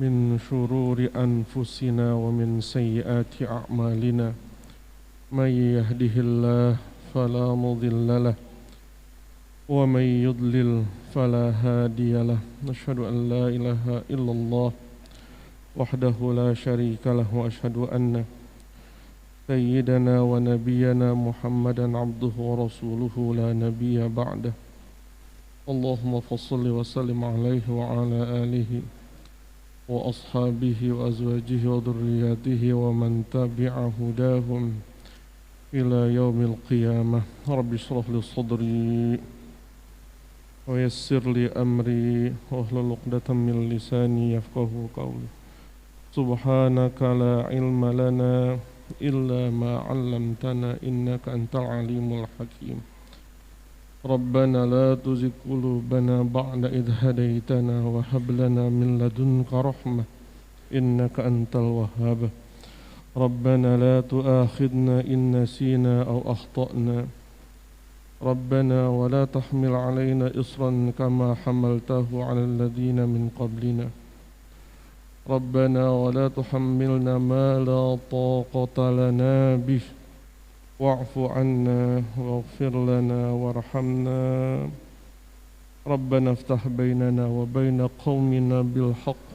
من شرور أنفسنا ومن سيئات أعمالنا من يهده الله فلا مضل له ومن يضلل فلا هادي له نشهد أن لا إله إلا الله وحده لا شريك له وأشهد أن سيدنا ونبينا محمدا عبده ورسوله لا نبي بعده اللهم فصل وسلم عليه وعلى آله وأصحابه وأزواجه وذرياته ومن تبع هداهم إلى يوم القيامة رب اشرح لي صدري ويسر لي أمري واحلل عقدة من لساني يفقهوا قولي سبحانك لا علم لنا إلا ما علمتنا إنك أنت العليم الحكيم ربنا لا تزغ قلوبنا بعد إذ هديتنا وهب لنا من لدنك رحمة إنك أنت الوهاب ربنا لا تؤاخذنا إن نسينا أو أخطأنا ربنا ولا تحمل علينا إصرا كما حملته على الذين من قبلنا ربنا ولا تحملنا ما لا طاقة لنا به واعف عنا واغفر لنا وارحمنا ربنا افتح بيننا وبين قومنا بالحق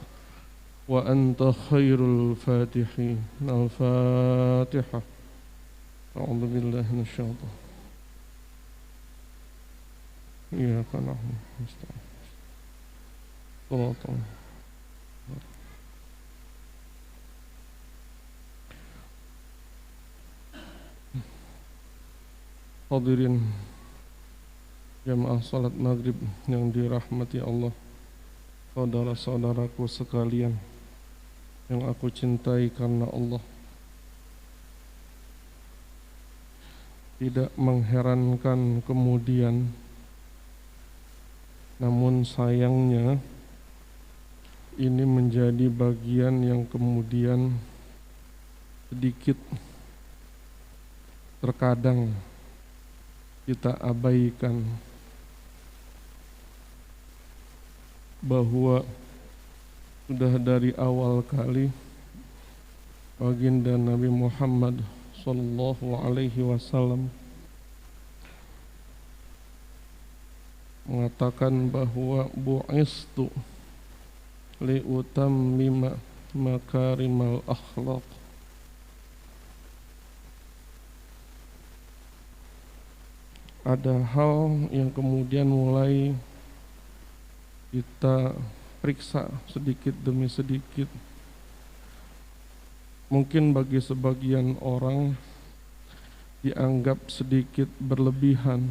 وأنت خير الفاتحين الفاتحة أعوذ بالله من الشيطان إياك نعبد ونستعين صراط Hadirin jamaah salat maghrib yang dirahmati Allah, saudara-saudaraku sekalian yang aku cintai karena Allah. Tidak mengherankan kemudian, namun sayangnya ini menjadi bagian yang kemudian sedikit terkadang kita abaikan, bahwa sudah dari awal kali baginda Nabi Muhammad sallallahu alaihi wasallam mengatakan bahwa bu'istu liutammima makarimal akhlaq. Ada hal yang kemudian mulai kita periksa sedikit demi sedikit. Mungkin bagi sebagian orang dianggap sedikit berlebihan.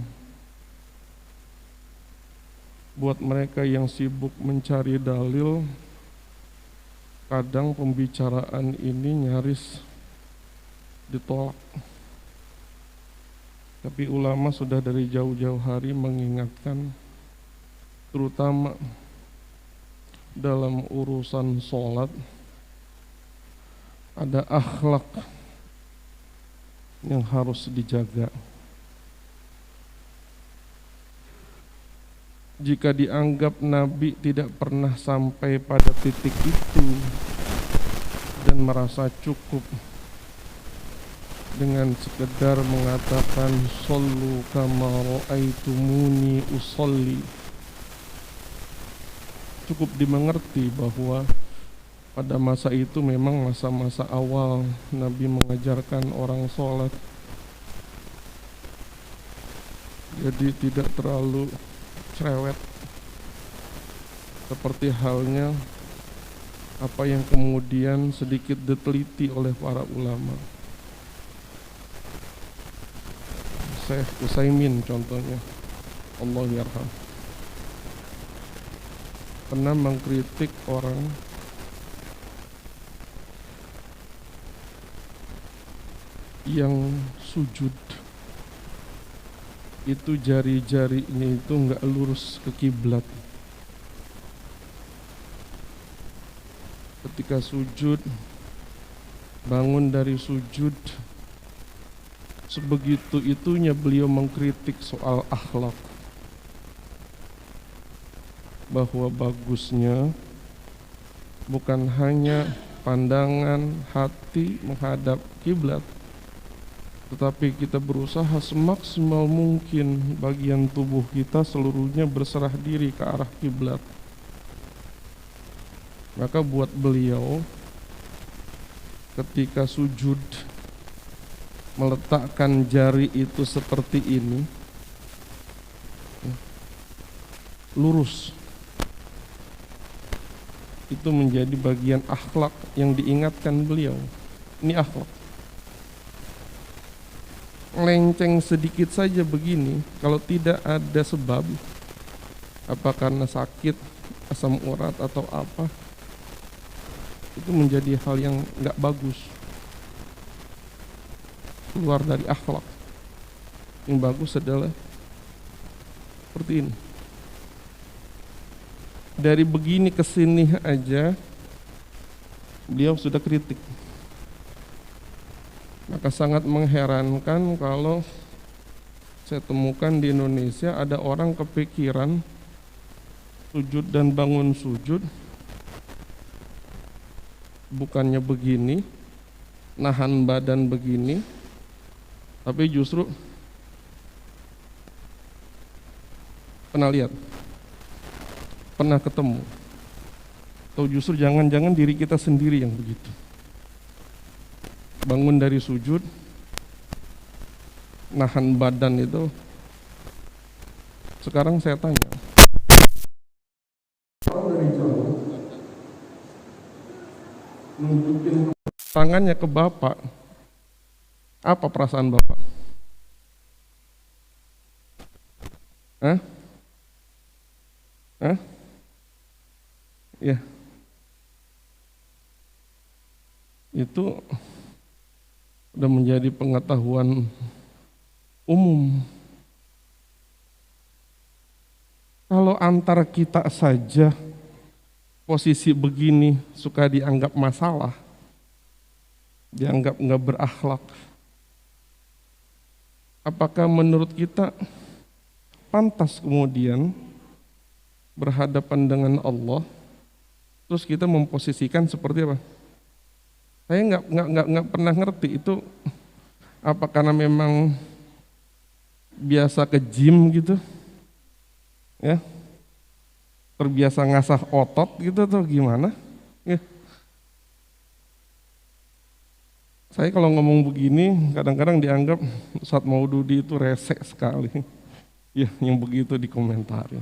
Buat mereka yang sibuk mencari dalil, kadang pembicaraan ini nyaris ditolak. Tapi ulama sudah dari jauh-jauh hari mengingatkan, terutama dalam urusan sholat, ada akhlak yang harus dijaga. Jika dianggap Nabi tidak pernah sampai pada titik itu dan merasa cukup dengan sekedar mengatakan shollu kama ra'aitumuni usolli, cukup dimengerti bahwa pada masa itu memang masa-masa awal Nabi mengajarkan orang sholat, jadi tidak terlalu cerewet seperti halnya apa yang kemudian sedikit diteliti oleh para ulama. Syekh Utsaimin contohnya, Allah yarham, pernah mengkritik orang yang sujud itu jari-jarinya itu enggak lurus ke kiblat. Ketika sujud, bangun dari sujud, sebegitu itunya beliau mengkritik soal akhlak, bahwa bagusnya bukan hanya pandangan hati menghadap kiblat, tetapi kita berusaha semaksimal mungkin bagian tubuh kita seluruhnya berserah diri ke arah kiblat. Maka buat beliau ketika sujud meletakkan jari itu seperti ini, lurus. Itu menjadi bagian akhlak yang diingatkan beliau. Ini akhlak. Lenceng sedikit saja begini, kalau tidak ada sebab, apa karena sakit, asam urat atau apa, itu menjadi hal yang nggak bagus, keluar dari akhlak. Yang bagus adalah seperti ini. Dari begini ke sini aja beliau sudah kritik. Maka sangat mengherankan kalau saya temukan di Indonesia ada orang kepikiran sujud dan bangun sujud bukannya begini, nahan badan begini, tapi justru pernah lihat, pernah ketemu, atau justru jangan-jangan diri kita sendiri yang begitu. Bangun dari sujud, nahan badan itu. Sekarang saya tanya, dari jauh nunjukin tangannya ke Bapak, apa perasaan Bapak? Hah? Hah? Ya. Itu udah menjadi pengetahuan umum. Kalau antara kita saja posisi begini suka dianggap masalah, dianggap nggak berakhlak, apakah menurut kita pantas kemudian berhadapan dengan Allah, terus kita memposisikan seperti apa? Saya nggak pernah ngerti itu apa karena memang biasa ke gym gitu, ya, terbiasa ngasah otot gitu atau gimana? Ya. Saya kalau ngomong begini kadang-kadang dianggap Ustadz Maududi itu resek sekali, ya, yang begitu dikomentarin.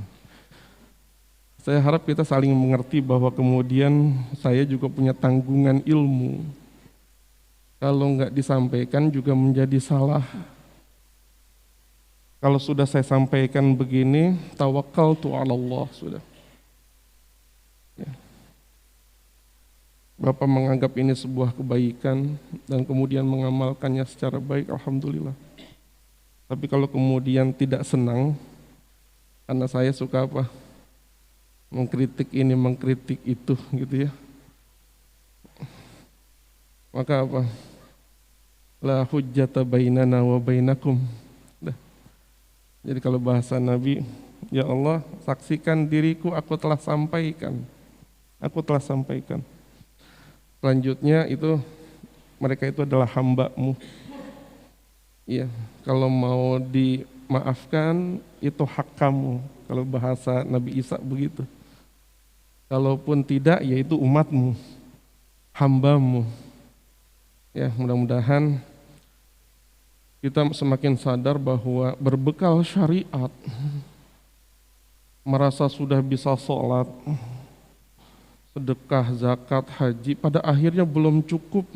Saya harap kita saling mengerti bahwa kemudian saya juga punya tanggungan ilmu. Kalau nggak disampaikan juga menjadi salah. Kalau sudah saya sampaikan begini, tawakkaltu 'ala Allah sudah. Ya. Bapak menganggap ini sebuah kebaikan dan kemudian mengamalkannya secara baik, alhamdulillah. Tapi kalau kemudian tidak senang, karena saya suka apa? Mengkritik ini, mengkritik itu gitu ya. Maka apa? La hujjata bainana wa bainakum. Jadi kalau bahasa Nabi, ya Allah, saksikan diriku, aku telah sampaikan. Aku telah sampaikan. Selanjutnya itu mereka itu adalah hamba-Mu. Iya, kalau mau dimaafkan itu hak kamu. Kalau bahasa Nabi Isa begitu. Kalaupun tidak, yaitu umat-Mu, hamba-Mu. Ya, mudah-mudahan kita semakin sadar bahwa berbekal syariat, merasa sudah bisa sholat, sedekah, zakat, haji, pada akhirnya belum cukup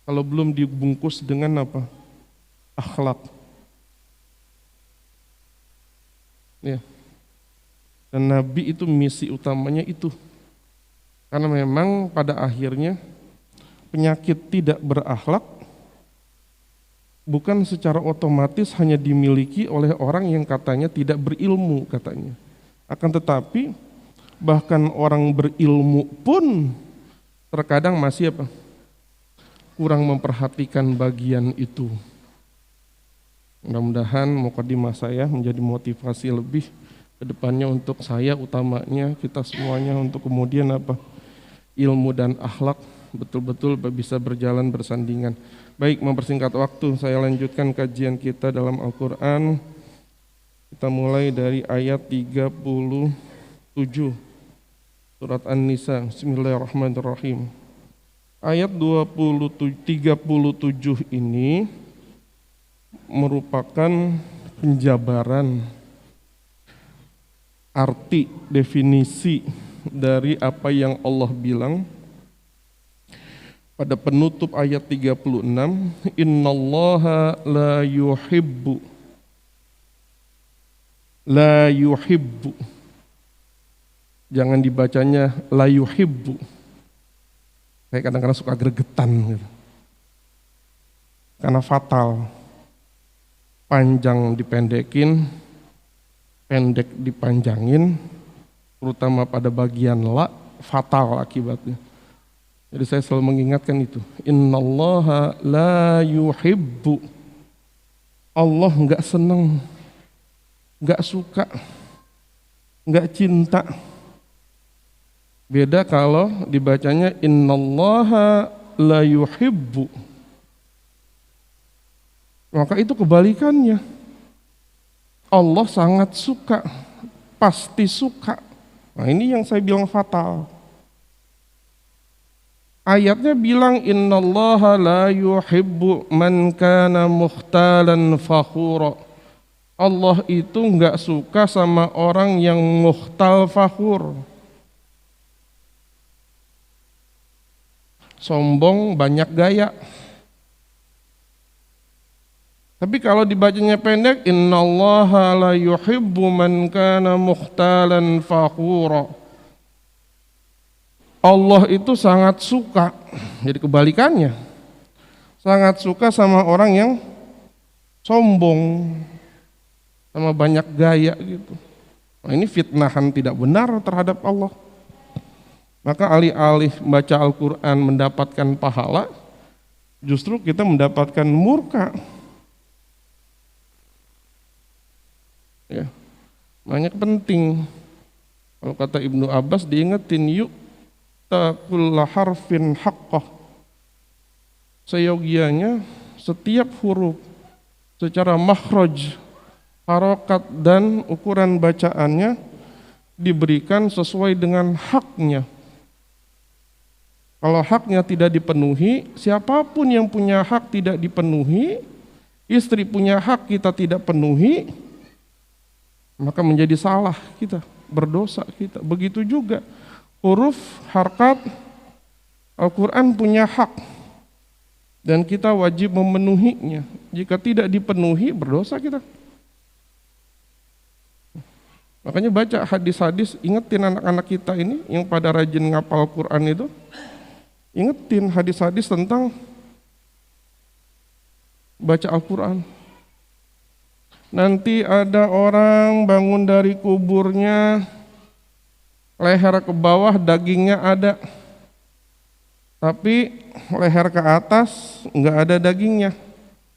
kalau belum dibungkus dengan apa? Akhlak. Ya. Dan Nabi itu misi utamanya itu. Karena memang pada akhirnya penyakit tidak berakhlak bukan secara otomatis hanya dimiliki oleh orang yang katanya tidak berilmu katanya. Akan tetapi bahkan orang berilmu pun terkadang masih apa? Kurang memperhatikan bagian itu. Mudah-mudahan mukadimah saya menjadi motivasi lebih ke depannya untuk saya, utamanya kita semuanya, untuk kemudian apa? ilmu dan akhlak betul-betul bisa berjalan bersandingan. Baik, mempersingkat waktu, saya lanjutkan kajian kita dalam Al-Quran. Kita mulai dari ayat 37 surat An-Nisa. Bismillahirrahmanirrahim. Ayat 37 ini merupakan penjabaran arti definisi dari apa yang Allah bilang pada penutup ayat 36, innallaha la yuhibbu. Jangan dibacanya la yuhibbu. Saya kadang-kadang suka gregetan gitu. Karena fatal. Panjang dipendekin, pendek dipanjangin, terutama pada bagian la, fatal akibatnya. Jadi saya selalu mengingatkan itu. Innallaha la yuhibbu. Allah enggak senang, enggak suka, enggak cinta. Beda kalau dibacanya innallaha la yuhibbu. Maka itu kebalikannya. Allah sangat suka, pasti suka. Nah ini yang saya bilang fatal. Ayatnya bilang innallaha la yuhibbu man kana mukhtalan fakhura. Allah itu enggak suka sama orang yang mukhtal fakhur. Sombong, banyak gaya. Tapi kalau dibacanya pendek, innallaha la yuhibbu man kana mukhtalan fakhura. Allah itu sangat suka, jadi kebalikannya, sangat suka sama orang yang sombong, sama banyak gaya gitu. Nah, ini fitnahan tidak benar terhadap Allah. Maka alih-alih membaca Al-Quran mendapatkan pahala, justru kita mendapatkan murka. Ya, makanya penting. Kalau kata Ibnu Abbas diingetin, yuk kulla harfin haqqah. Seyogianya setiap huruf secara makhraj, harokat dan ukuran bacaannya diberikan sesuai dengan haknya. Kalau haknya tidak dipenuhi, siapapun yang punya hak tidak dipenuhi, istri punya hak kita tidak penuhi, maka menjadi salah kita, berdosa kita. Begitu juga huruf, harkat, Al-Quran punya hak dan kita wajib memenuhinya. Jika tidak dipenuhi, berdosa kita. Makanya baca hadis-hadis, ingetin anak-anak kita ini yang pada rajin ngapal Quran itu, ingetin hadis-hadis tentang baca Al-Quran. Nanti ada orang bangun dari kuburnya, leher ke bawah dagingnya ada, tapi leher ke atas enggak ada dagingnya.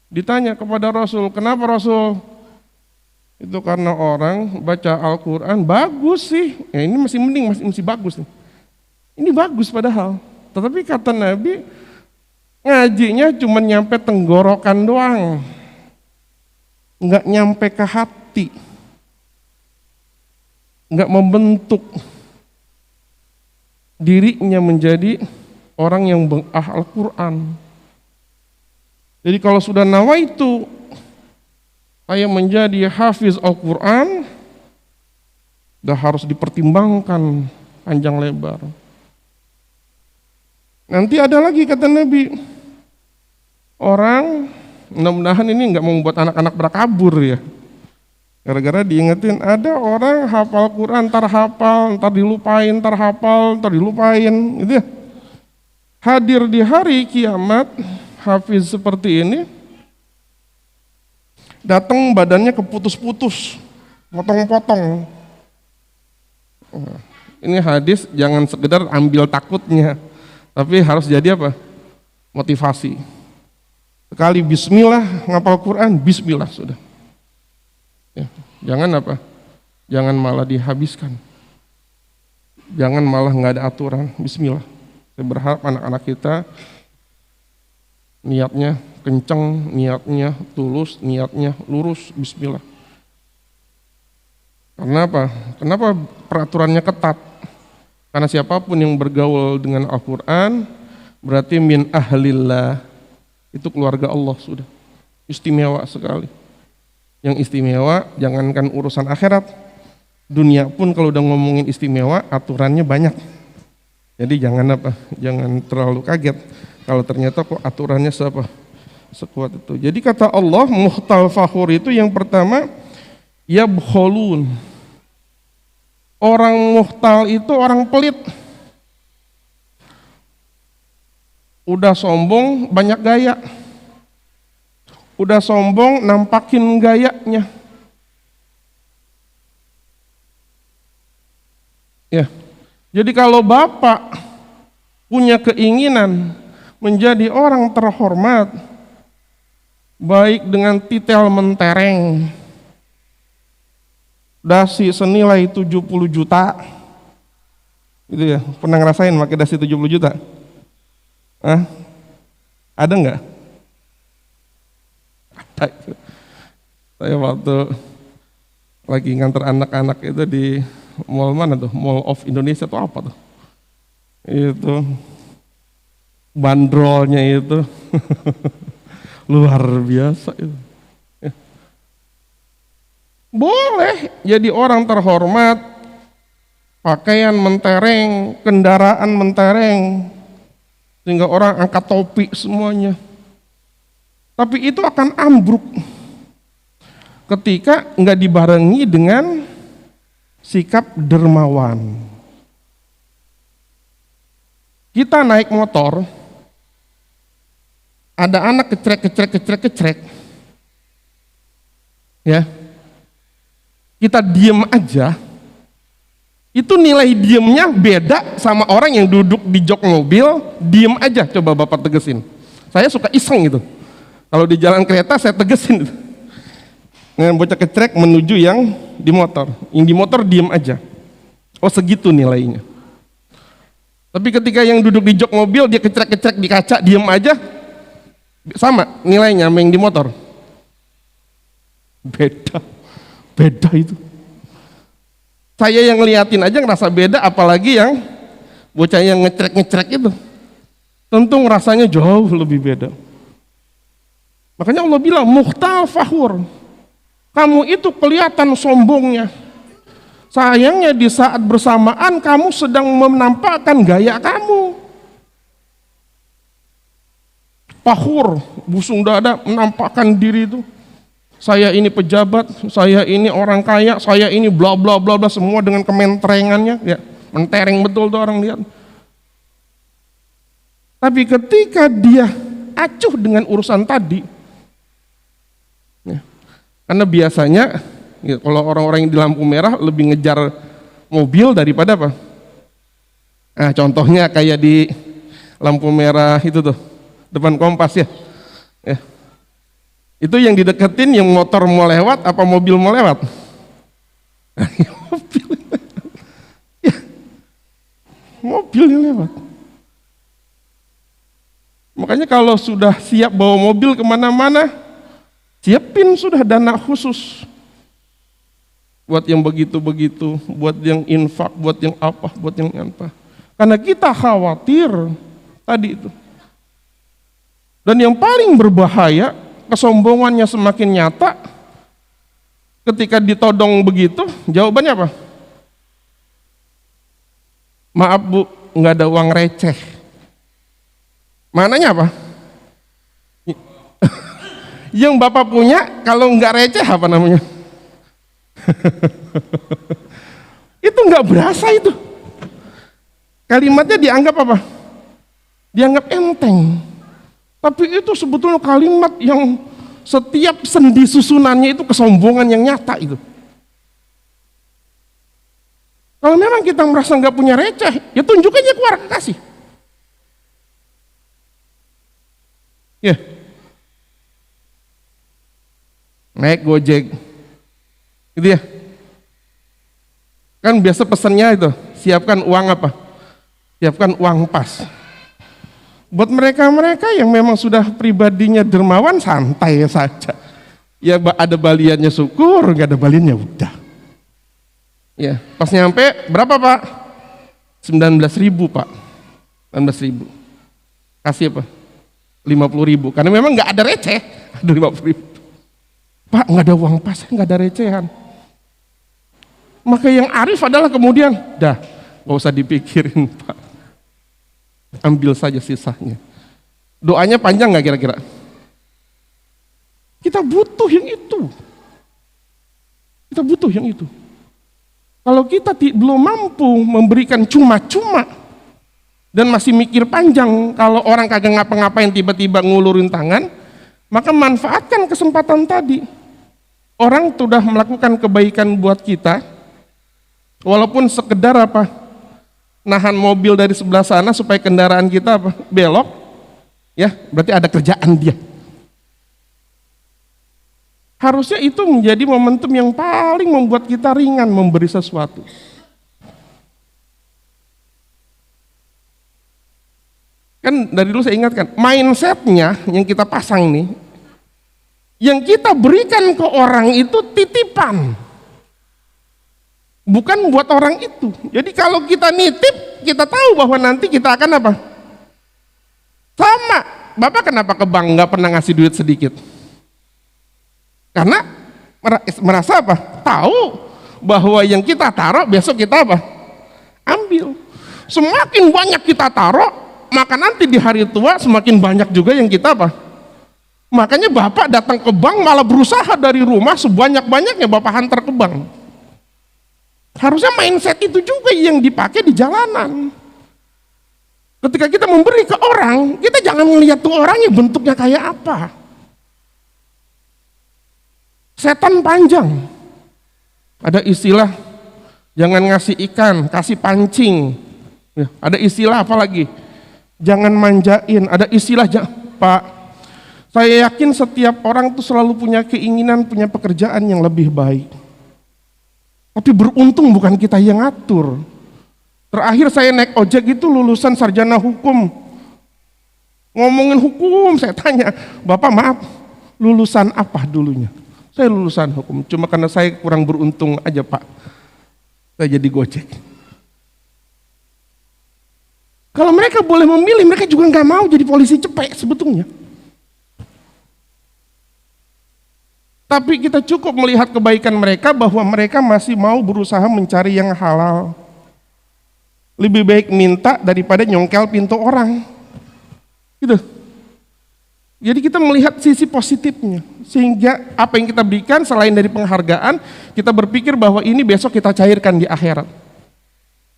Ditanya kepada Rasul, kenapa Rasul? Itu karena orang baca Al-Quran bagus sih, ya ini masih mending, masih bagus nih. Ini bagus padahal, tetapi kata Nabi ngajinya cuma nyampe tenggorokan doang, enggak nyampe ke hati, enggak membentuk dirinya menjadi orang yang Al-Quran. Jadi kalau sudah nawaitu saya menjadi hafiz Al-Quran, sudah harus dipertimbangkan panjang lebar. Nanti ada lagi kata Nabi, orang mudah-mudahan ini nggak membuat anak-anak berkabur ya. Gara-gara diingetin ada orang hafal Quran, ntar hafal, ntar dilupain, ntar hafal, ntar dilupain, gitu ya. Hadir di hari kiamat, hafiz seperti ini, datang badannya keputus-putus, potong-potong. Ini hadis jangan sekedar ambil takutnya, tapi harus jadi apa? Motivasi. Sekali bismillah ngapal Quran, bismillah sudah. Ya, jangan apa? Jangan malah dihabiskan. Jangan malah nggak ada aturan. Bismillah. Saya berharap anak-anak kita niatnya kenceng, niatnya tulus, niatnya lurus, bismillah. Karena apa? Kenapa peraturannya ketat? Karena siapapun yang bergaul dengan Al-Quran berarti min ahlillah, itu keluarga Allah sudah. Istimewa sekali. Yang istimewa jangankan urusan akhirat, dunia pun kalau udah ngomongin istimewa aturannya banyak. Jadi jangan terlalu kaget kalau ternyata kok aturannya sekuat itu. Jadi kata Allah, muhtal fakhur itu yang pertama yabkhulun. Orang muhtal itu orang pelit. Udah sombong banyak gaya. Udah sombong nampakin gayanya. Ya. Jadi kalau Bapak punya keinginan menjadi orang terhormat, baik dengan titel mentereng, dasi senilai 70 juta, gitu ya, pernah ngerasain pakai dasi 70 juta? Ada nggak? Ada. Saya waktu lagi nganter anak-anak itu di mall mana tuh? Mall of Indonesia tuh apa tuh? Itu bandrolnya itu luar biasa itu. Ya. Boleh jadi orang terhormat, pakaian mentereng, kendaraan mentereng, sehingga orang angkat topi semuanya. Tapi itu akan ambruk ketika nggak dibarengi dengan sikap dermawan. Kita naik motor, ada anak kecrek, ya, kita diem aja, itu nilai diemnya beda sama orang yang duduk di jok mobil, diem aja. Coba Bapak tegesin. Saya suka iseng gitu. Kalau di jalan kereta saya tegesin. Dengan bocah kecrek menuju yang di motor. Yang di motor diem aja. Oh segitu nilainya. Tapi ketika yang duduk di jok mobil dia kecrek-kecrek di kaca diem aja, sama nilainya sama yang di motor. Beda itu. Saya yang ngeliatin aja ngerasa beda, apalagi yang bocah yang ngecrek-ngecrek itu. Tentu rasanya jauh lebih beda. Makanya Allah bilang muhtal fakhur. Kamu itu kelihatan sombongnya. Sayangnya di saat bersamaan kamu sedang menampakkan gaya kamu. Fakhur, busung dada, menampakkan diri itu. Saya ini pejabat, saya ini orang kaya, saya ini bla bla bla bla, semua dengan kementrengannya, ya, mentereng betul tuh orang lihat. Tapi ketika dia acuh dengan urusan tadi, ya, karena biasanya ya, kalau orang-orang yang di lampu merah lebih ngejar mobil daripada apa? Nah, contohnya kayak di lampu merah itu tuh, depan Kompas ya. Ya. Itu yang dideketin yang motor mau lewat apa mobil mau lewat? Mobil. Ya. Mobil yang lewat. Makanya kalau sudah siap bawa mobil kemana-mana, siapin sudah dana khusus. Buat yang begitu-begitu, buat yang infak, buat yang apa, buat yang apa. Karena kita khawatir tadi itu. Dan yang paling berbahaya, kesombongannya semakin nyata, ketika ditodong begitu, jawabannya apa? Maaf Bu, nggak ada uang receh. Maknanya apa? Yang Bapak punya, kalau nggak receh apa namanya? Itu nggak berasa itu. Kalimatnya dianggap apa? Dianggap enteng. Tapi itu sebetulnya kalimat yang setiap sendi susunannya itu kesombongan yang nyata itu. Kalau memang kita merasa nggak punya receh, ya tunjuk aja keluar kasih. Ya, naik Gojek, gitu ya. Kan biasa pesannya itu, siapkan uang apa? Siapkan uang pas. Buat mereka-mereka yang memang sudah pribadinya dermawan, santai saja. Ya ada baliannya syukur, nggak ada baliannya udah. Ya, pas nyampe berapa Pak? 19.000 Pak. 19.000. Kasih apa? 50.000. Karena memang nggak ada receh, ada 50.000. Pak, nggak ada uang pas, nggak ada recehan. Maka yang arif adalah kemudian, dah, nggak usah dipikirin Pak. Ambil saja sisanya. Doanya panjang nggak kira-kira? Kita butuh yang itu. Kita butuh yang itu. Kalau kita belum mampu memberikan cuma-cuma dan masih mikir panjang, kalau orang kagak ngapa-ngapain tiba-tiba ngulurin tangan, maka manfaatkan kesempatan tadi. Orang sudah melakukan kebaikan buat kita, walaupun sekedar apa? Nahan mobil dari sebelah sana supaya kendaraan kita apa? Belok, ya berarti ada kerjaan dia. Harusnya itu menjadi momentum yang paling membuat kita ringan memberi sesuatu. Kan dari dulu saya ingatkan, mindsetnya yang kita pasang nih, yang kita berikan ke orang itu titipan, bukan buat orang itu. Jadi kalau kita nitip, kita tahu bahwa nanti kita akan apa? Sama, Bapak kenapa ke bank nggak pernah ngasih duit sedikit? Karena merasa apa? Tahu bahwa yang kita taruh besok kita apa? Ambil. Semakin banyak kita taruh, maka nanti di hari tua semakin banyak juga yang kita apa? Makanya Bapak datang ke bank malah berusaha dari rumah sebanyak-banyaknya Bapak hantar ke bank. Harusnya mindset itu juga yang dipakai di jalanan. Ketika kita memberi ke orang, kita jangan melihat tuh orangnya bentuknya kayak apa. Setan panjang. Ada istilah jangan ngasih ikan, kasih pancing. Ya, ada istilah apa lagi? Jangan manjain. Ada istilah Pak. Saya yakin setiap orang tuh selalu punya keinginan, punya pekerjaan yang lebih baik. Tapi beruntung bukan kita yang ngatur. Terakhir saya naik ojek itu lulusan sarjana hukum. Ngomongin hukum, saya tanya, Bapak maaf, lulusan apa dulunya? Saya lulusan hukum, cuma karena saya kurang beruntung aja Pak, saya jadi gojek. Kalau mereka boleh memilih, mereka juga nggak mau jadi polisi cepek sebetulnya. Tapi kita cukup melihat kebaikan mereka bahwa mereka masih mau berusaha mencari yang halal. Lebih baik minta daripada nyongkel pintu orang. Gitu. Jadi kita melihat sisi positifnya, sehingga apa yang kita berikan selain dari penghargaan, kita berpikir bahwa ini besok kita cairkan di akhirat.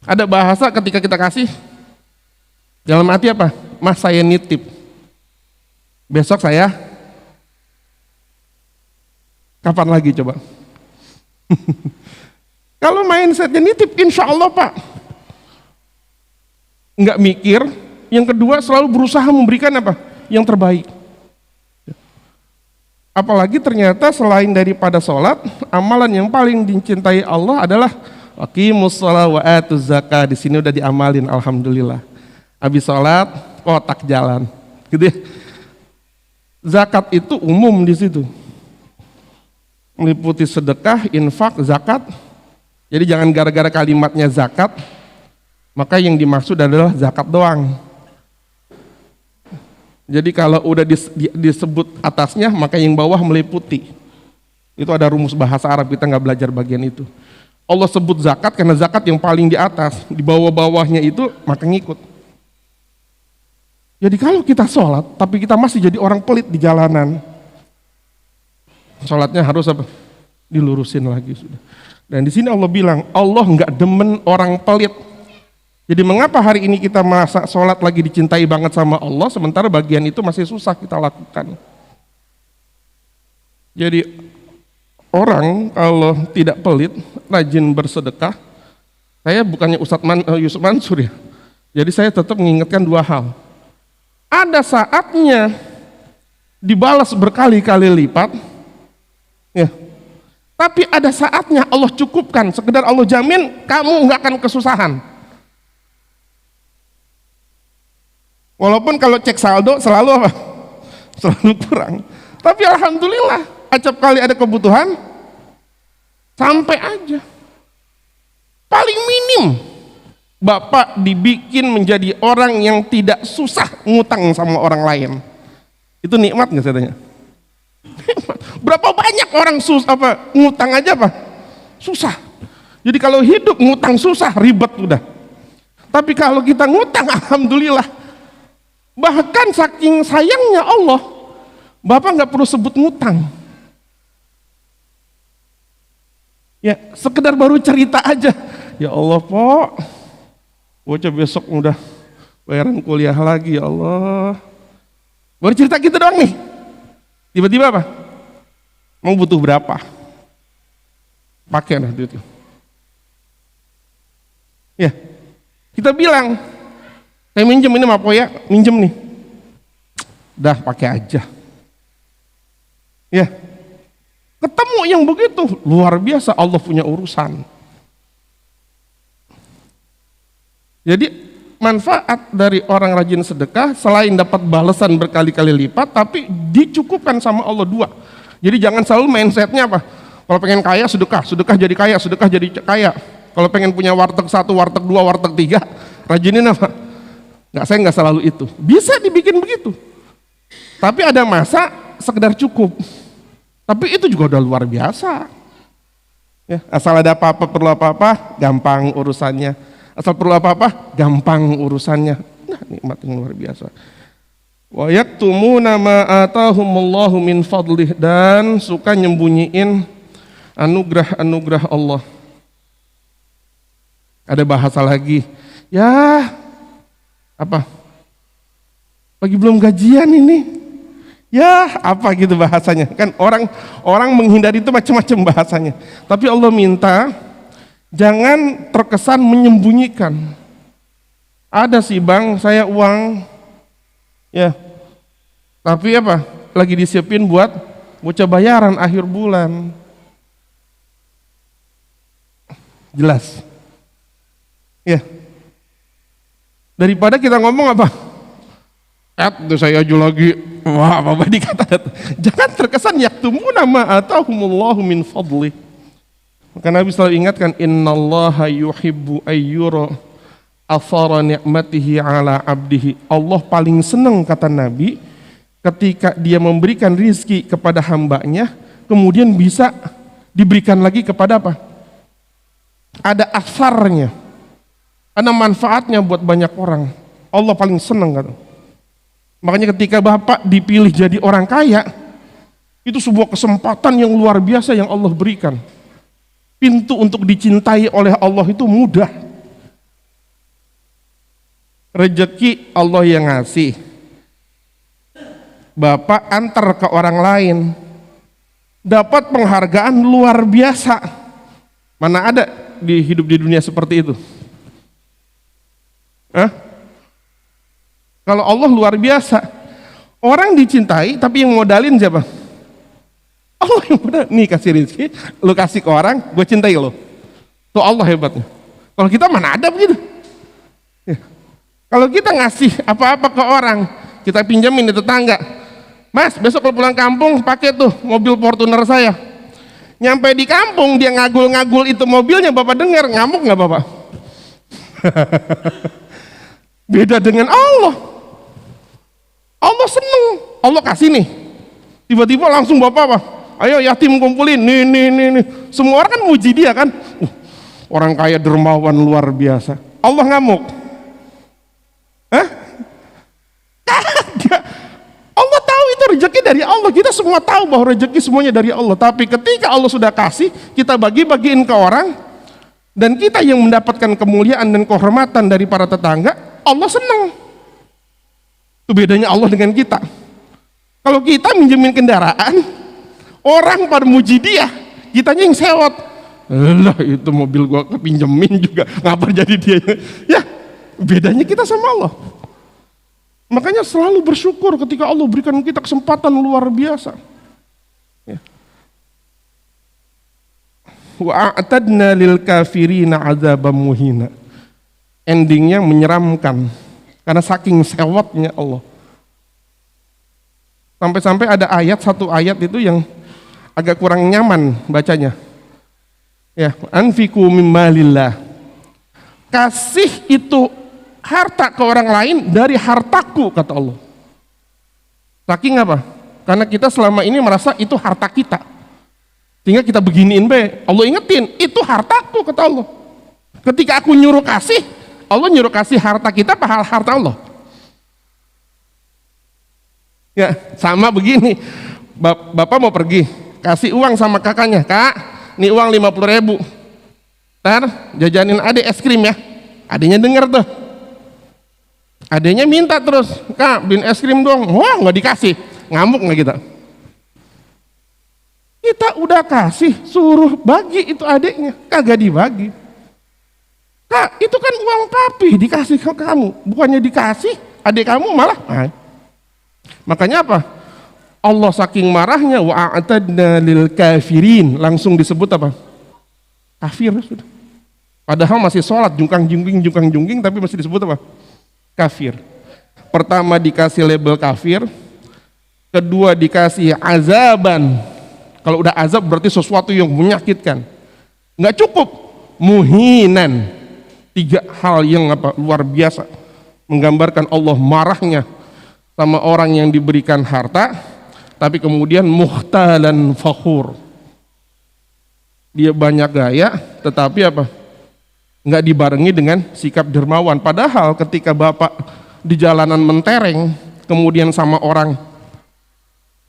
Ada bahasa ketika kita kasih, dalam arti apa? Mas saya nitip, besok saya, kapan lagi coba? Kalau mindsetnya nitip, insya Allah Pak, nggak mikir. Yang kedua selalu berusaha memberikan apa? Yang terbaik. Apalagi ternyata selain daripada sholat, amalan yang paling dicintai Allah adalah aqimus shalah wa atuz zakah. Di sini udah diamalin, alhamdulillah. Habis sholat, kotak jalan, gitu ya. Zakat itu umum di situ, meliputi sedekah, infak, zakat. Jadi jangan gara-gara kalimatnya zakat, maka yang dimaksud adalah zakat doang. Jadi kalau udah disebut atasnya, maka yang bawah meliputi. Itu ada rumus bahasa Arab, kita nggak belajar bagian itu. Allah sebut zakat karena zakat yang paling di atas, di bawah-bawahnya itu maka ngikut. Jadi kalau kita sholat, tapi kita masih jadi orang pelit di jalanan, sholatnya harus apa? Dilurusin lagi sudah. Dan di sini Allah bilang, Allah nggak demen orang pelit. Jadi mengapa hari ini kita merasa sholat lagi dicintai banget sama Allah, sementara bagian itu masih susah kita lakukan. Jadi orang kalau tidak pelit, rajin bersedekah, saya bukannya Ustadz Yusuf Mansur ya, jadi saya tetap mengingatkan dua hal. Ada saatnya dibalas berkali-kali lipat, ya. Tapi ada saatnya Allah cukupkan, sekedar Allah jamin kamu nggak akan kesusahan. Walaupun kalau cek saldo selalu apa? Selalu kurang. Tapi alhamdulillah, acap kali ada kebutuhan, sampai aja. Paling minim, Bapak dibikin menjadi orang yang tidak susah ngutang sama orang lain. Itu nikmat nggak saya tanya? Berapa banyak orang ngutang aja apa? Susah. Jadi kalau hidup ngutang susah, ribet udah. Tapi kalau kita ngutang, alhamdulillah. Bahkan saking sayangnya Allah, Bapak nggak perlu sebut ngutang. Ya, sekedar baru cerita aja. Ya Allah, Pok, bocah besok udah bayaran kuliah lagi, ya Allah. Baru cerita gitu doang nih. Tiba-tiba apa? Mau butuh berapa? Pakai lah duitnya. Ya, kita bilang, saya minjem ini apa ya? Minjem nih. Dah pakai aja. Ya, ketemu yang begitu luar biasa, Allah punya urusan. Jadi manfaat dari orang rajin sedekah selain dapat balasan berkali-kali lipat, tapi dicukupkan sama Allah dua. Jadi jangan selalu mindsetnya apa? Kalau pengen kaya sedekah, sedekah jadi kaya, sedekah jadi kaya. Kalau pengen punya warteg 1, warteg 2, warteg 3, rajinin apa? Saya nggak selalu itu. Bisa dibikin begitu. Tapi ada masa sekedar cukup. Tapi itu juga udah luar biasa. Ya, asal ada apa-apa, perlu apa-apa, gampang urusannya. Asal perlu apa-apa, gampang urusannya. Nah, nikmat yang luar biasa. Wa yaktumuna ma atahumullahu min fadlih, dan suka nyembunyiin anugerah-anugerah Allah. Ada bahasa lagi, ya apa? Pagi belum gajian ini. Ya, apa gitu bahasanya. Kan orang menghindari itu macam-macam bahasanya. Tapi Allah minta jangan terkesan menyembunyikan. Ada sih Bang, saya uang, ya. Tapi apa? Lagi disiapin buat bocah bayaran akhir bulan. Jelas. Ya. Daripada kita ngomong apa? Itu saya aja lagi. Wah, apa dikata? Jangan terkesan yaktumuna ma atahumullahu min fadli. Maka Nabi selalu ingatkan, innallaha yuhibbu ayyura athara ni'matihi ala abdihi. Allah paling senang, kata Nabi, ketika dia memberikan rizki kepada hambanya, kemudian bisa diberikan lagi kepada apa? Ada asarnya, ada manfaatnya buat banyak orang. Allah paling senang, kata. Makanya ketika Bapak dipilih jadi orang kaya, itu sebuah kesempatan yang luar biasa yang Allah berikan. Pintu untuk dicintai oleh Allah itu mudah. Rezeki Allah yang ngasih. Bapak antar ke orang lain, dapat penghargaan luar biasa. Mana ada di hidup di dunia seperti itu? Kalau Allah luar biasa. Orang dicintai, tapi yang modalin siapa? Allah yang modal. Nih kasih rezeki, lu kasih ke orang, gue cintai lo. Tuh Allah hebatnya. Kalau kita mana ada begitu? Ya. Kalau kita ngasih apa-apa ke orang, kita pinjamin di tetangga. Mas, besok kalau pulang kampung pakai tuh mobil Fortuner saya. Nyampe di kampung dia ngagul-ngagul itu mobilnya, Bapak dengar, ngamuk nggak Bapak? Beda dengan Allah. Allah seneng, Allah kasih nih. Tiba-tiba langsung Bapak apa? Ayo yatim kumpulin, nih. Semua orang kan muji dia kan. Orang kaya dermawan luar biasa. Allah ngamuk. Allah tahu itu rezeki dari Allah. Kita semua tahu bahwa rezeki semuanya dari Allah. Tapi ketika Allah sudah kasih, kita bagi-bagiin ke orang, dan kita yang mendapatkan kemuliaan dan kehormatan dari para tetangga, Allah senang. Itu bedanya Allah dengan kita. Kalau kita minjemin kendaraan, orang pada muji dia, kitanya yang sewot. Lah itu mobil gua kepinjemin juga, ngapa jadi dia? Ya, bedanya kita sama Allah. Makanya selalu bersyukur ketika Allah berikan kita kesempatan luar biasa. Ya. Wa a'tadna lil kafirina 'adzaban muhina. Endingnya menyeramkan. karena saking sewotnya Allah. Sampai-sampai ada satu ayat itu yang agak kurang nyaman bacanya. Ya, anfiqu mimmalillah. Kasih itu harta ke orang lain dari hartaku, kata Allah. Saking apa? Karena kita selama ini merasa itu harta kita. Sehingga kita beginiin be. Allah ingetin, itu hartaku, kata Allah. Ketika aku nyuruh kasih, Allah nyuruh kasih harta kita apa harta Allah? Ya, sama begini. Bapak mau pergi, kasih uang sama kakaknya, Kak, nih uang 50.000. Ntar jajanin adek es krim ya. Adeknya denger tuh. Adeknya minta terus, Kak, beliin es krim dong. Wah, nggak dikasih, ngamuk nggak kita? Kita udah kasih, suruh bagi itu adeknya, kagak dibagi. Kak, itu kan uang papi, dikasih ke kamu, bukannya dikasih, adek kamu malah. Makanya apa? Allah saking marahnya, wa'atadna lil kafirin, langsung disebut apa? Kafir sudah. Padahal masih sholat, jungkang-jungking, tapi masih disebut apa? Kafir. Pertama dikasih label kafir, kedua dikasih azaban. Kalau udah azab berarti sesuatu yang menyakitkan. Nggak cukup, muhinan. 3 hal yang luar biasa, menggambarkan Allah marahnya sama orang yang diberikan harta, tapi kemudian muhtalan fakhur. Dia banyak gaya, tetapi apa? Nggak dibarengi dengan sikap dermawan. Padahal ketika bapak di jalanan mentereng, kemudian sama orang,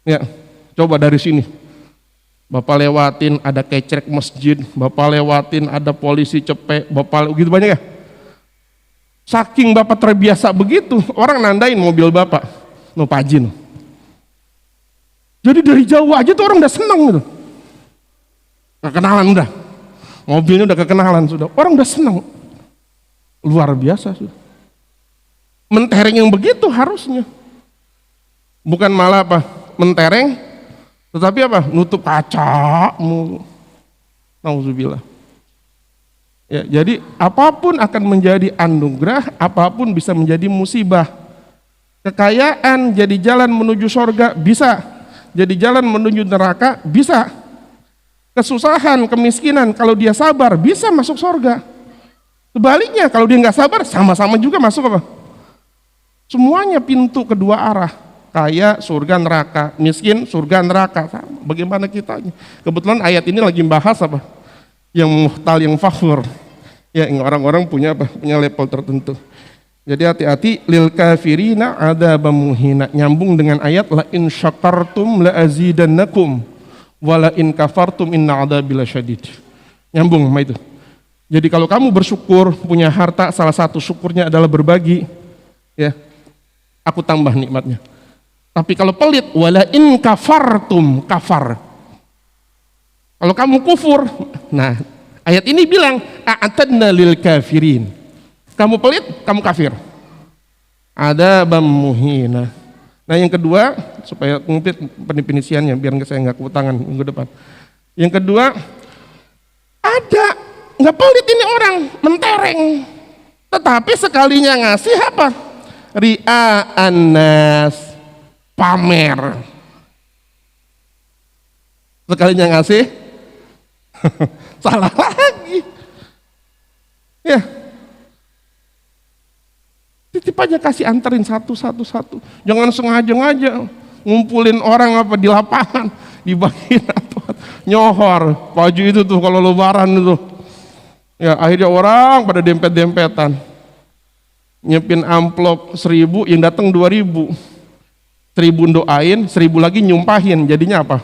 ya coba dari sini. Bapak lewatin ada kecrek masjid, bapak lewatin ada polisi cepek, bapak gitu banyak ya. Saking bapak terbiasa begitu, orang nandain mobil bapak, no pajin. Jadi dari jauh aja tuh orang udah senang gitu. Kekenalan udah, mobilnya udah kekenalan sudah, orang udah senang. Luar biasa sudah. Mentereng yang begitu harusnya, bukan malah apa mentereng. Tetapi apa? Nutup kaca mulu. Nauzubillah. Ya, jadi apapun akan menjadi anugerah, apapun bisa menjadi musibah. Kekayaan jadi jalan menuju surga bisa, jadi jalan menuju neraka bisa. Kesusahan, kemiskinan kalau dia sabar bisa masuk surga. Sebaliknya kalau dia nggak sabar sama-sama juga masuk apa? Semuanya pintu kedua arah. Kaya surga neraka, miskin surga neraka. Bagaimana kita? Kebetulan ayat ini lagi bahas apa? Yang muhtal, yang fakhur. Ya, orang-orang punya apa? Punya level tertentu. Jadi hati-hati, lil kafirina adzabam muhina. Nyambung dengan ayat la in syakartum la azidannakum wa la in kafartum inna adzabi lasyadid. Nyambung sama itu. Jadi kalau kamu bersyukur punya harta, salah satu syukurnya adalah berbagi. Ya. Aku tambah nikmatnya. Tapi kalau pelit, wala in kafartum, kafar. Kalau kamu kufur, nah ayat ini bilang a'tadna lil kafirin. Kamu pelit, kamu kafir. Adzabam muhina. Nah yang kedua, supaya ngumpet pendefinisiannya biar saya nggak keutangan minggu depan. Yang kedua, ada nggak pelit ini orang mentereng, tetapi sekalinya ngasih apa? Ria'an nas, pamer. Sekalinya ngasih salah lagi. Ya, titip aja, kasih anterin satu. Jangan sengaja ngumpulin orang apa di lapangan, dibagiin apa, nyohor baju itu tuh kalau lebaran itu. Ya akhirnya orang pada dempet-dempetan, nyiapin amplop 1.000, yang datang 2.000. 1.000 doain, 1.000 lagi nyumpahin, jadinya apa?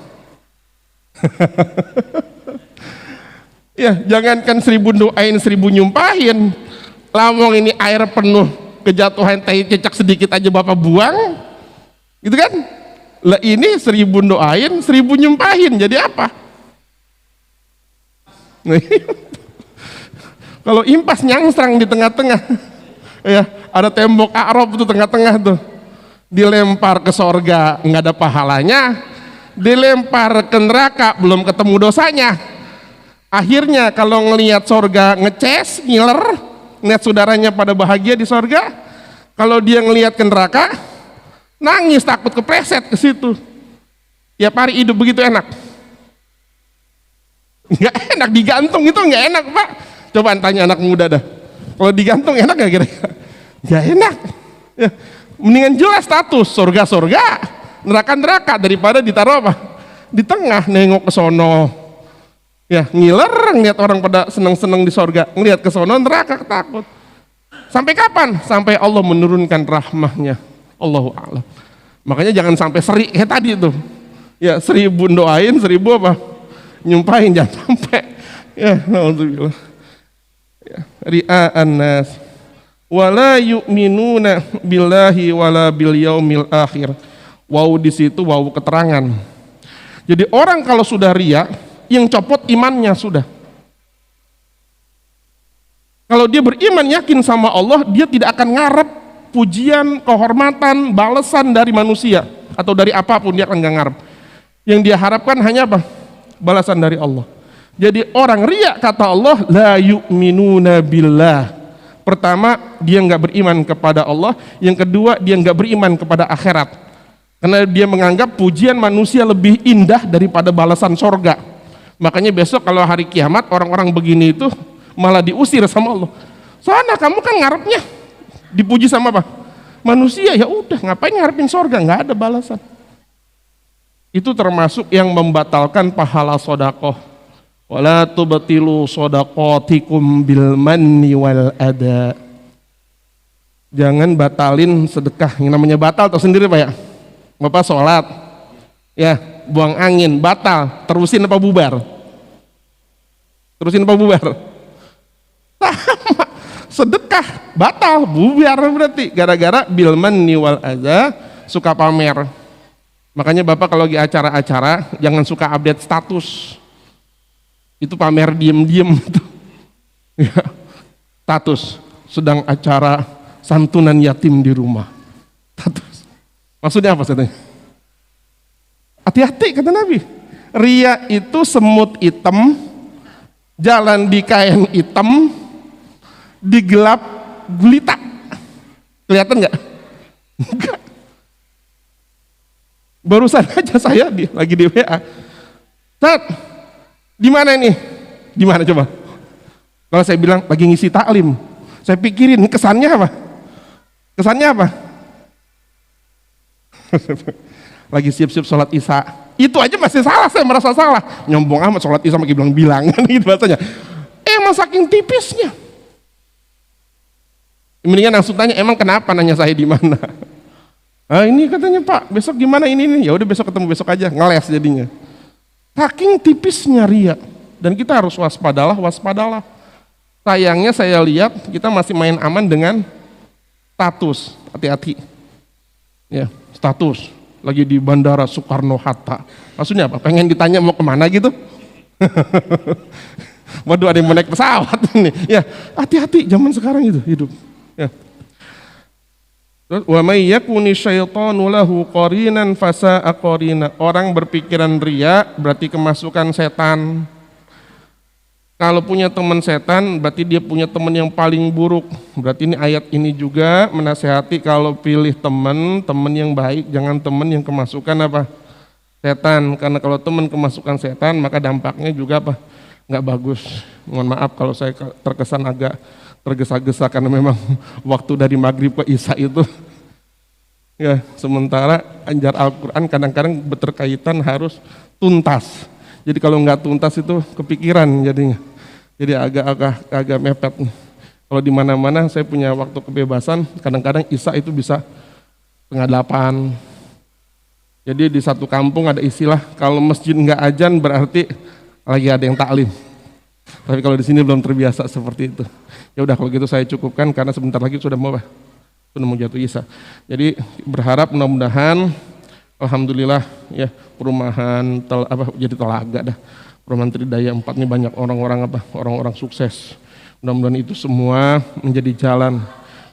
Ya, jangankan 1.000 doain, 1.000 nyumpahin. Lawang ini air penuh, kejatuhan tai cecak sedikit aja bapak buang, gitu kan? Lah ini 1.000 doain, 1.000 nyumpahin, jadi apa? Kalau impas nyangsrang di tengah-tengah, ya ada tembok Arab tuh tengah-tengah tuh. Dilempar ke sorga nggak ada pahalanya, dilempar ke neraka belum ketemu dosanya. Akhirnya kalau ngelihat sorga ngeces, ngiler, ngeliat saudaranya pada bahagia di sorga, Kalau dia ngelihat ke neraka, nangis takut kepleset ke situ. Tiap hari hidup begitu enak? Nggak enak, digantung itu nggak enak Pak. Coba tanya anak muda dah. Kalau digantung enak nggak kira-kira? Nggak enak. Ya, mendingan jelas status surga-surga, neraka-neraka daripada ditaruh apa? Di tengah nengok ke sono. Ya, ngiler ngeliat orang pada seneng-seneng di surga, ngeliat ke sono neraka takut. Sampai kapan? Sampai Allah menurunkan rahmahnya. Allahu a'lam. Makanya jangan sampai seri kayak tadi tuh. Ya, 1000 doain, 1000 apa? Nyumpahin, jangan sampai. Ya, alhamdulillah. Ya, ria'an nas wala yu'minuna billahi wala bil yaumil akhir. Wow, di situ wow keterangan. Jadi orang kalau sudah ria, yang copot imannya sudah. Kalau dia beriman yakin sama Allah, dia tidak akan ngarep pujian, kehormatan, balasan dari manusia atau dari apapun, dia akan nggak ngarep. Yang dia harapkan hanya apa? Balasan dari Allah. Jadi orang riya kata Allah, la yu'minuna billah. Pertama, dia nggak beriman kepada Allah. Yang kedua, dia nggak beriman kepada akhirat. Karena dia menganggap pujian manusia lebih indah daripada balasan sorga. Makanya besok kalau hari kiamat orang-orang begini itu malah diusir sama Allah. Soalnya kamu kan ngarepnya dipuji sama apa? Manusia, ya udah ngapain ngarepin sorga, nggak ada balasan. Itu termasuk yang membatalkan pahala sodakoh. Wala tubtilu sodakotikum bil manni wal ada. Jangan batalin sedekah. Yang namanya batal tahu sendiri Pak ya? Bapak sholat, ya buang angin, batal. Terusin apa bubar? Terusin apa bubar? Sama, sedekah batal, bubar berarti gara-gara bil manni wal adza, suka pamer. Makanya Bapak kalau lagi acara-acara jangan suka update status. Itu pamer diem-diem tuh. Ya, status sedang acara santunan yatim di rumah. Status. Maksudnya apa katanya? Hati-hati kata Nabi. Ria itu semut hitam, jalan di kain hitam, digelap gulita. Kelihatan nggak? Enggak. Barusan aja saya lagi di WA. Tat, di mana ini? Di mana coba? Kalau saya bilang lagi ngisi taklim, saya pikirin kesannya apa? Kesannya apa? Lagi siap-siap sholat isya. Itu aja masih salah, saya merasa salah. Nyombong amat sholat isya makin bilang-bilangan gitu bahasanya. Emang saking tipisnya. Mendingan langsung tanya, emang kenapa nanya saya di mana? Ah ini katanya Pak, besok gimana ini? Ya udah besok ketemu besok aja, ngeles jadinya. Saking tipisnya ria. Dan kita harus waspadalah. Sayangnya saya lihat kita masih main aman dengan status. Hati-hati. Ya, status. Lagi di Bandara Soekarno-Hatta. Maksudnya apa? Pengen ditanya mau kemana gitu? Waduh ada yang mau naik pesawat ini. Ya, hati-hati zaman sekarang itu hidup. Ya. Wa may yakuni syaitanu lahu qarinan fasa'a qarina. Orang berpikiran ria berarti kemasukan setan. Kalau punya teman setan berarti dia punya teman yang paling buruk. Berarti ini ayat ini juga menasihati kalau pilih teman yang baik, jangan teman yang kemasukan apa? Setan. Karena kalau teman kemasukan setan maka dampaknya juga apa? Nggak bagus. Mohon maaf kalau saya terkesan agak tergesa-gesa karena memang waktu dari maghrib ke isya itu ya, sementara anjar Al-Quran kadang-kadang berkaitan harus tuntas. Jadi kalau nggak tuntas itu kepikiran jadinya. Jadi agak mepet. Kalau di mana-mana saya punya waktu kebebasan, kadang-kadang isya itu bisa 7:30. Jadi di satu kampung ada istilah kalau masjid nggak azan berarti lagi ada yang taklim. Tapi kalau di sini belum terbiasa seperti itu. Ya udah kalau gitu saya cukupkan karena sebentar lagi sudah mau jatuh isya. Jadi berharap mudah-mudahan alhamdulillah ya perumahan jadi telaga dah. Perumahan Tridaya 4 ini banyak orang-orang sukses. Mudah-mudahan itu semua menjadi jalan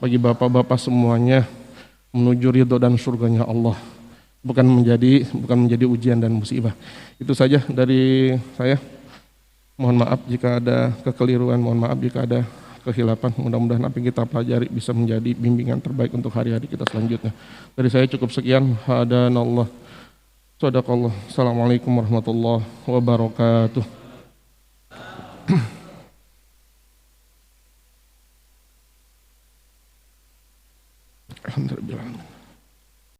bagi bapak-bapak semuanya menuju ridho dan surganya Allah. Bukan menjadi ujian dan musibah. Itu saja dari saya. Mohon maaf jika ada kekeliruan, mohon maaf jika ada kehilapan. Mudah-mudahan apa yang kita pelajari bisa menjadi bimbingan terbaik untuk hari-hari kita selanjutnya. Dari saya cukup sekian. Hadanallah. Sadaqallah. Assalamualaikum warahmatullahi wabarakatuh. Alhamdulillah.